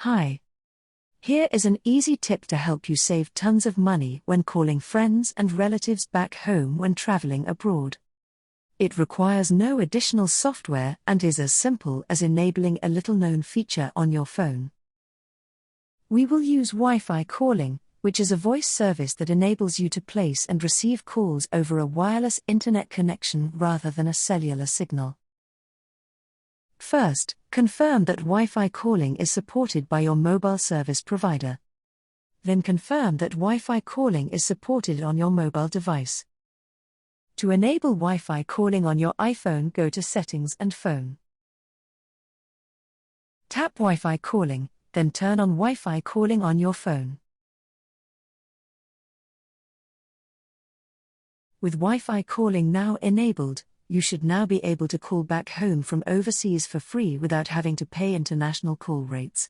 Hi. Here is an easy tip to help you save tons of money when calling friends and relatives back home when traveling abroad. It requires no additional software and is as simple as enabling a little-known feature on your phone. We will use Wi-Fi calling, which is a voice service that enables you to place and receive calls over a wireless internet connection rather than a cellular signal. First, confirm that Wi-Fi calling is supported by your mobile service provider. Then confirm that Wi-Fi calling is supported on your mobile device. To enable Wi-Fi calling on your iPhone, go to Settings and Phone. Tap Wi-Fi calling, then turn on Wi-Fi calling on your phone. With Wi-Fi calling now enabled, you should now be able to call back home from overseas for free without having to pay international call rates.